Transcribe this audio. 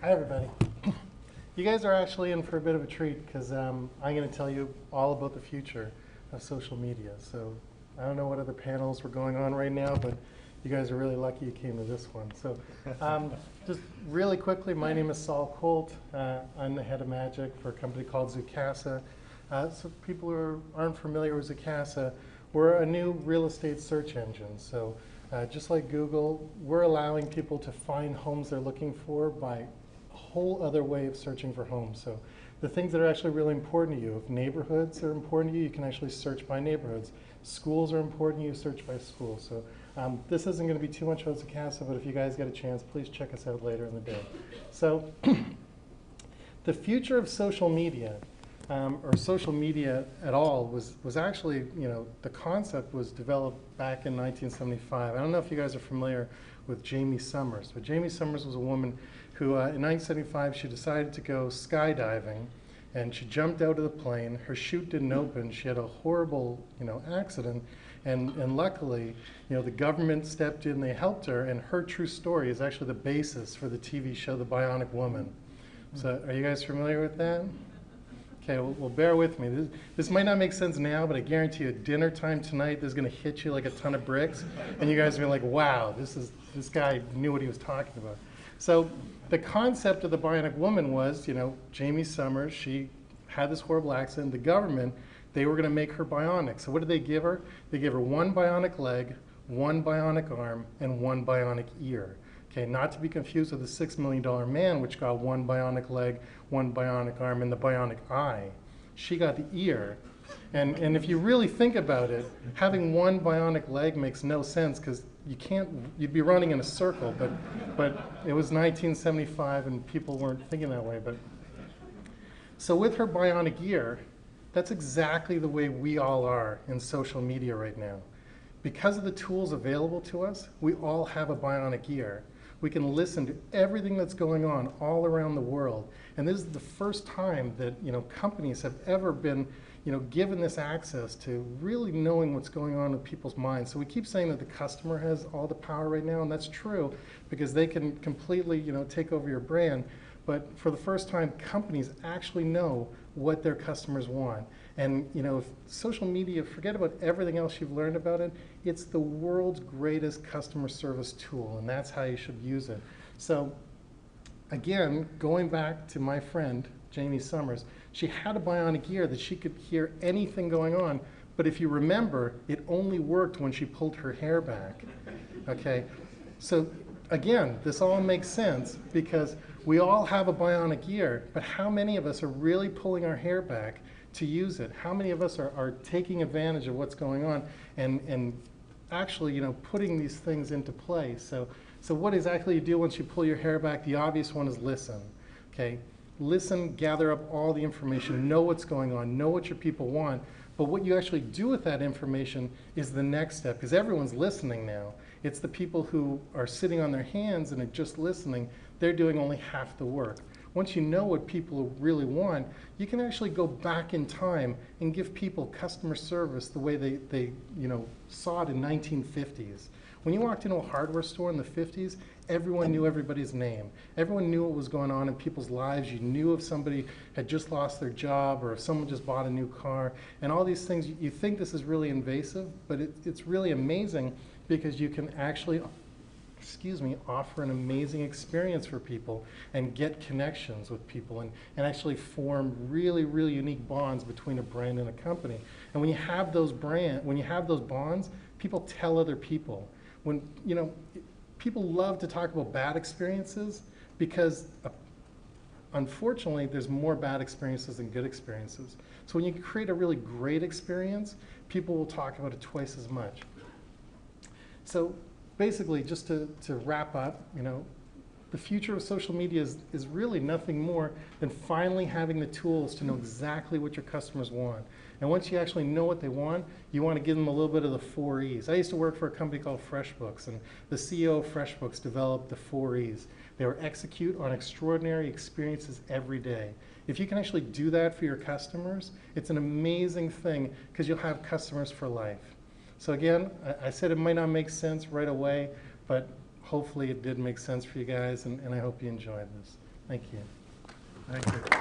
Hi, everybody. You guys are actually in for a bit of a treat because I'm going to tell you all about the future of social media. So I don't know what other panels were going on right now, but you guys are really lucky you came to this one. So just really quickly, my name is Saul Colt. I'm the head of magic for a company called Zoocasa. So people who aren't familiar with Zoocasa, we're a new real estate search engine. So just like Google, we're allowing people to find homes they're looking for by a whole other way of searching for homes. So the things that are actually really important to you, if neighborhoods are important to you, you can actually search by neighborhoods. Schools are important to you, search by schools. So this isn't going to be too much about Zoocasa, but if you guys get a chance, please check us out later in the day. So the future of social media, or social media at all, was actually, the concept was developed back in 1975. I don't know if you guys are familiar with Jamie Summers, but Jamie Summers was a woman who, in 1975, she decided to go skydiving, and she jumped out of the plane. Her chute didn't open. She had a horrible, accident, and luckily, the government stepped in. They helped her, and her true story is actually the basis for the TV show, The Bionic Woman. So, are you guys familiar with that? Okay, well, bear with me. This might not make sense now, but I guarantee you at dinner time tonight, this is going to hit you like a ton of bricks, and you guys are going to be like, wow, this guy knew what he was talking about. So the concept of the Bionic Woman was, Jamie Summers, she had this horrible accident. The government, they were going to make her bionic. So what did they give her? They gave her one bionic leg, one bionic arm, and one bionic ear. Okay, not to be confused with the $6 million man, which got one bionic leg, one bionic arm, and the bionic eye. She got the ear. And if you really think about it, having one bionic leg makes no sense because you'd be running in a circle, but it was 1975 and people weren't thinking that way. So with her bionic ear, that's exactly the way we all are in social media right now. Because of the tools available to us, we all have a bionic ear. We can listen to everything that's going on all around the world. And this is the first time that companies have ever been given this access to really knowing what's going on with people's minds. So we keep saying that the customer has all the power right now, and that's true because they can completely take over your brand. But for the first time, companies actually know what their customers want. And if social media, forget about everything else you've learned about it, it's the world's greatest customer service tool, and that's how you should use it. So again, going back to my friend, Jamie Summers, she had a bionic ear that she could hear anything going on, but if you remember, it only worked when she pulled her hair back, okay? So again, this all makes sense because we all have a bionic ear, but how many of us are really pulling our hair back to use it? How many of us are taking advantage of what's going on and actually putting these things into play? So what exactly you do once you pull your hair back? The obvious one is listen, okay? Listen, gather up all the information, know what's going on, know what your people want, but what you actually do with that information is the next step, because everyone's listening now. It's the people who are sitting on their hands and are just listening, they're doing only half the work. Once you know what people really want, you can actually go back in time and give people customer service the way they saw it in 1950s. When you walked into a hardware store in the 50s, everyone knew everybody's name. Everyone knew what was going on in people's lives. You knew if somebody had just lost their job or if someone just bought a new car. And all these things, you think this is really invasive, but it's really amazing because you can actually offer an amazing experience for people and get connections with people and actually form really, really unique bonds between a brand and a company. And when you have those bonds, people tell other people. When, people love to talk about bad experiences because unfortunately there's more bad experiences than good experiences. So when you create a really great experience, people will talk about it twice as much. So basically, just to wrap up, the future of social media is really nothing more than finally having the tools to know exactly what your customers want. And once you actually know what they want, you want to give them a little bit of the 4 E's. I used to work for a company called FreshBooks, and the CEO of FreshBooks developed the 4 E's. They were execute on extraordinary experiences every day. If you can actually do that for your customers, it's an amazing thing because you'll have customers for life. So again, I said it might not make sense right away, but hopefully it did make sense for you guys, and I hope you enjoyed this. Thank you. Thank you.